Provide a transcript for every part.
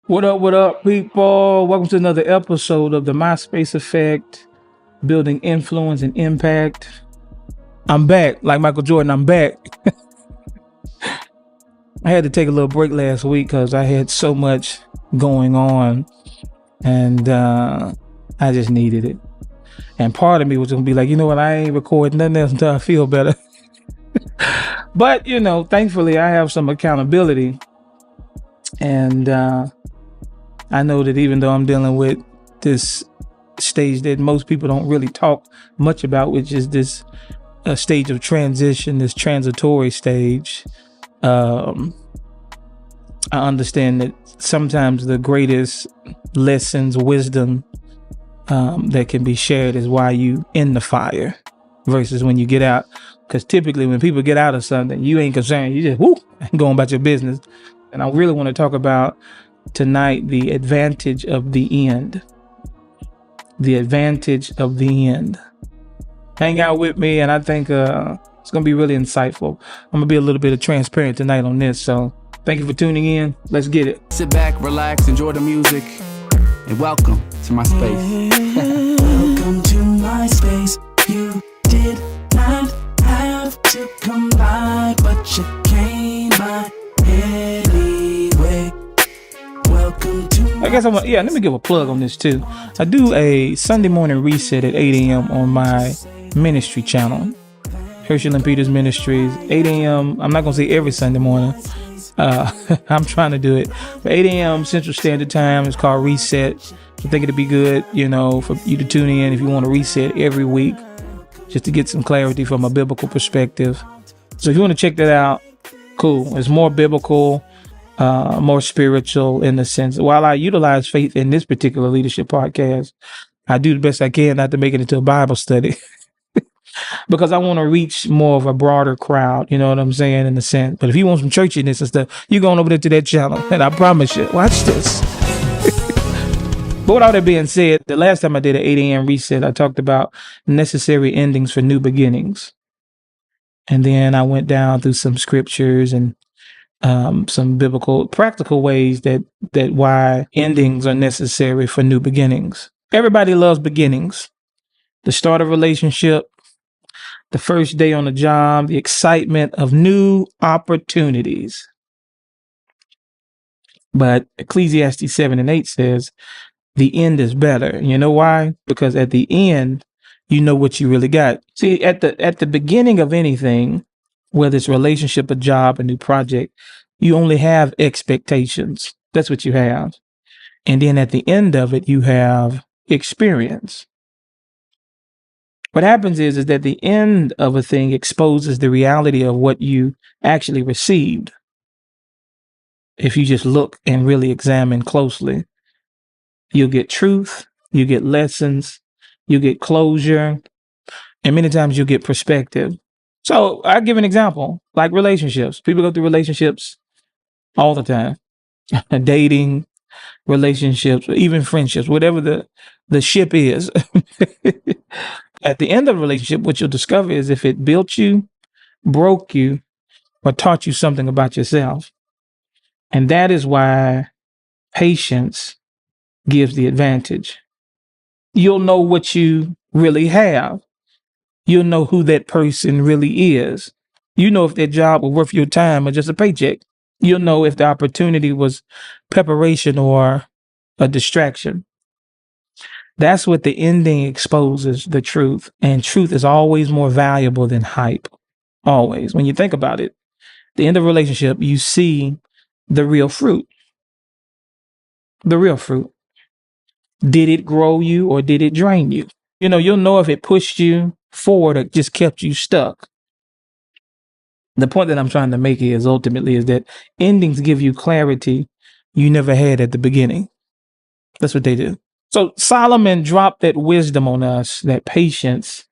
What up, people? Welcome to another episode of the MySpace Effect, building influence and impact. I'm back, like Michael Jordan, I'm back. I had to take a little break last week because I had so much going on and I just needed it. And part of me was going to be like, you know what, I ain't recording nothing else until I feel better. But, thankfully I have some accountability. And I know that even though I'm dealing with this stage that most people don't really talk much about, which is this stage of transition, this transitory stage, I understand that sometimes the greatest lessons, wisdom that can be shared is while you in the fire versus when you get out. Because typically when people get out of something, you ain't concerned. You just going about your business. And I really want to talk about tonight the advantage of the end. The advantage of the end. Hang out with me, and I think it's going to be really insightful. I'm going to be a little bit of transparent tonight on this, so thank you for tuning in. Let's get it. Sit back, relax, enjoy the music, and welcome to my space. Welcome to my space. You did not have to come by, but you came by anyway. Welcome to I guess let me give a plug on this too. I do a Sunday morning reset at 8 a.m. on my ministry channel, Herschel and Peters Ministries, 8 a.m. I'm not going to say every Sunday morning. I'm trying to do it. But 8 a.m. Central Standard Time. It's called Reset. I think it'd be good, for you to tune in if you want to reset every week, just to get some clarity from a biblical perspective. So if you want to check that out, cool. It's more biblical, more spiritual in the sense. While I utilize faith in this particular leadership podcast, I do the best I can not to make it into a Bible study. Because I want to reach more of a broader crowd, you know what I'm saying, in a sense. But if you want some churchiness and stuff, you're going over there to that channel, and I promise you, watch this. But with all that being said, the last time I did an 8 a.m. reset, I talked about necessary endings for new beginnings. And then I went down through some scriptures and some biblical, practical ways that why endings are necessary for new beginnings. Everybody loves beginnings. The start of a relationship, the first day on the job, the excitement of new opportunities. But Ecclesiastes 7:8 says, the end is better. You know why? Because at the end, you know what you really got. See, at the beginning of anything, whether it's a relationship, a job, a new project, you only have expectations. That's what you have. And then at the end of it, you have experience. What happens is that the end of a thing exposes the reality of what you actually received. If you just look and really examine closely, you'll get truth, you get lessons, you get closure, and many times you'll get perspective. So I'll give an example, like relationships. People go through relationships all the time. Dating, relationships, even friendships, whatever the ship is. At the end of a relationship, what you'll discover is if it built you, broke you, or taught you something about yourself. And that is why patience gives the advantage. You'll know what you really have. You'll know who that person really is. You know if that job was worth your time or just a paycheck. You'll know if the opportunity was preparation or a distraction. That's what the ending exposes, the truth. And truth is always more valuable than hype. Always. When you think about it, the end of a relationship, you see the real fruit. The real fruit. Did it grow you or did it drain you? You'll know if it pushed you forward or just kept you stuck. The point that I'm trying to make is ultimately is that endings give you clarity you never had at the beginning. That's what they do. So Solomon dropped that wisdom on us, that patience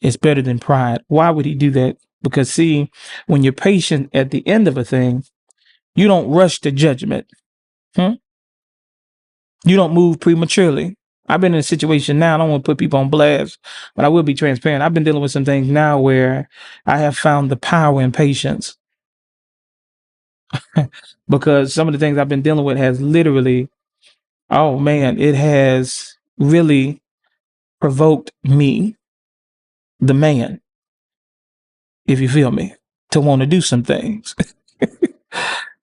is better than pride. Why would he do that? Because see, when you're patient at the end of a thing, you don't rush to judgment. You don't move prematurely. I've been in a situation now, I don't want to put people on blast, but I will be transparent. I've been dealing with some things now where I have found the power in patience. because some of the things I've been dealing with has literally, oh man, it has really provoked me, the man, if you feel me, to want to do some things.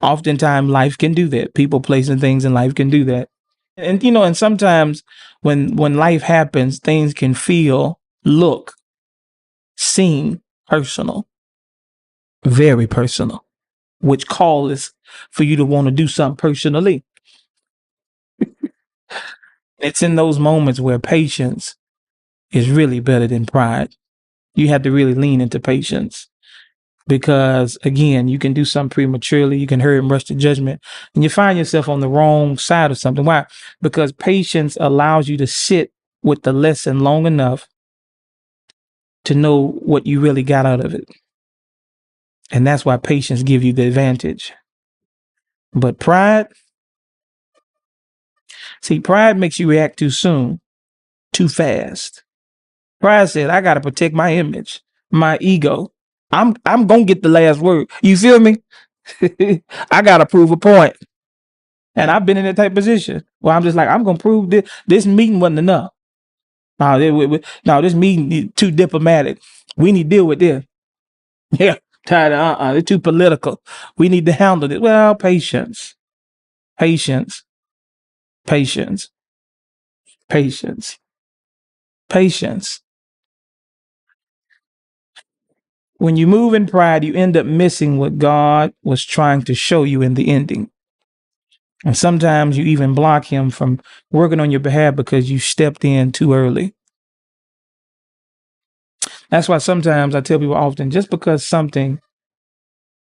Oftentimes life can do that. People, placing things in life can do that. And and sometimes when life happens, things can feel, look, seem personal, very personal, which calls for you to want to do something personally. It's in those moments where patience is really better than pride. You have to really lean into patience because, again, you can do something prematurely. You can hurry and rush to judgment, and you find yourself on the wrong side of something. Why? Because patience allows you to sit with the lesson long enough to know what you really got out of it. And that's why patience gives you the advantage. But pride makes you react too soon, too fast. Pride said, I got to protect my image, my ego. I'm going to get the last word. You feel me? I got to prove a point. And I've been in that type of position where I'm just like, I'm going to prove this meeting wasn't enough. No, this meeting is too diplomatic. We need to deal with this. Yeah, tired of, it's too political. We need to handle it. Well, patience. Patience. When you move in pride, you end up missing what God was trying to show you in the ending. And sometimes you even block him from working on your behalf because you stepped in too early. That's why sometimes I tell people often, just because something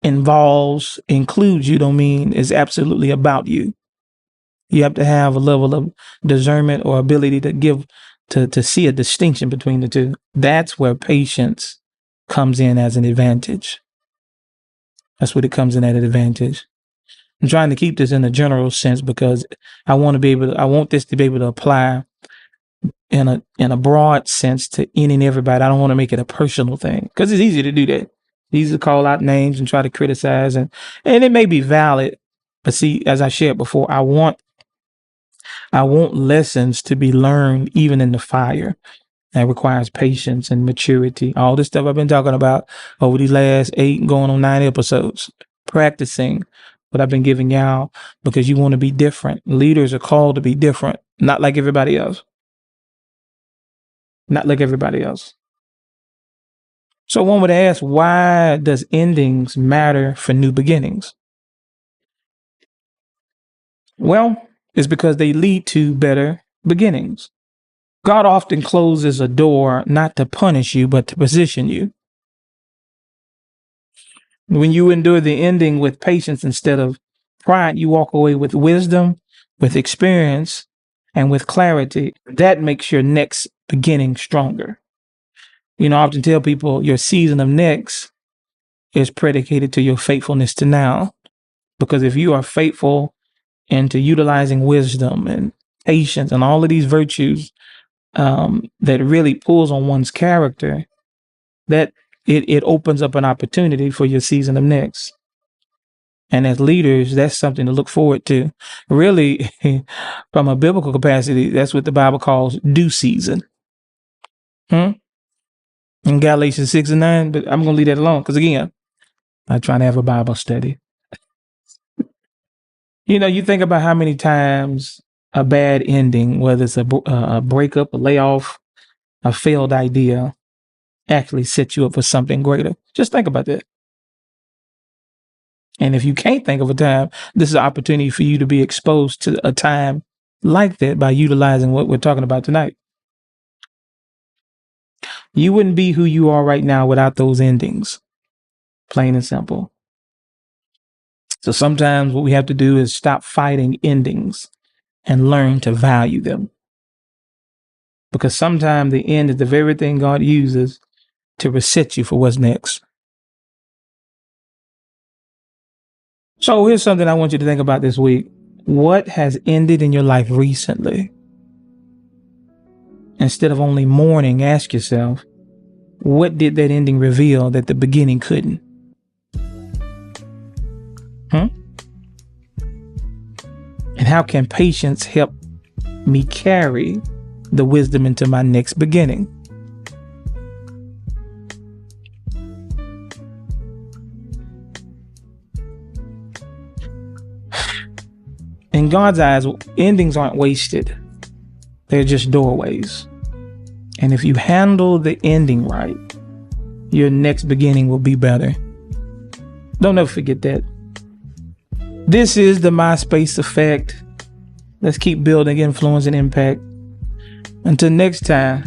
includes you, don't mean it's absolutely about you. You have to have a level of discernment or ability to see a distinction between the two. That's where patience comes in as an advantage. That's what it comes in at an advantage. I'm trying to keep this in a general sense because I want this to be able to apply in a broad sense to any and everybody. I don't want to make it a personal thing because it's easy to do that. Easy to call out names and try to criticize, and it may be valid. But see, as I shared before, I want lessons to be learned even in the fire. That requires patience and maturity. All this stuff I've been talking about over these last 8 going on 9 episodes. Practicing what I've been giving y'all because you want to be different. Leaders are called to be different, not like everybody else. Not like everybody else. So one would ask, why does endings matter for new beginnings? Well, it's because they lead to better beginnings. God often closes a door not to punish you, but to position you. When you endure the ending with patience instead of pride, you walk away with wisdom, with experience, and with clarity. That makes your next beginning stronger. I often tell people your season of next is predicated to your faithfulness to now. Because if you are faithful into utilizing wisdom and patience and all of these virtues that really pulls on one's character, that it opens up an opportunity for your season of next. And as leaders, that's something to look forward to. Really, from a biblical capacity, that's what the Bible calls due season. In Galatians 6 and 9, but I'm going to leave that alone because, again, I'm trying to have a Bible study. You think about how many times a bad ending, whether it's a breakup, a layoff, a failed idea, actually sets you up for something greater. Just think about that. And if you can't think of a time, this is an opportunity for you to be exposed to a time like that by utilizing what we're talking about tonight. You wouldn't be who you are right now without those endings. Plain and simple. So sometimes what we have to do is stop fighting endings and learn to value them. Because sometimes the end is the very thing God uses to reset you for what's next. So here's something I want you to think about this week. What has ended in your life recently? Instead of only mourning, ask yourself, what did that ending reveal that the beginning couldn't? And how can patience help me carry the wisdom into my next beginning? In God's eyes, endings aren't wasted. They're just doorways. And if you handle the ending right, your next beginning will be better. Don't ever forget that. This is the MySpace Effect. Let's keep building influence and impact. Until next time,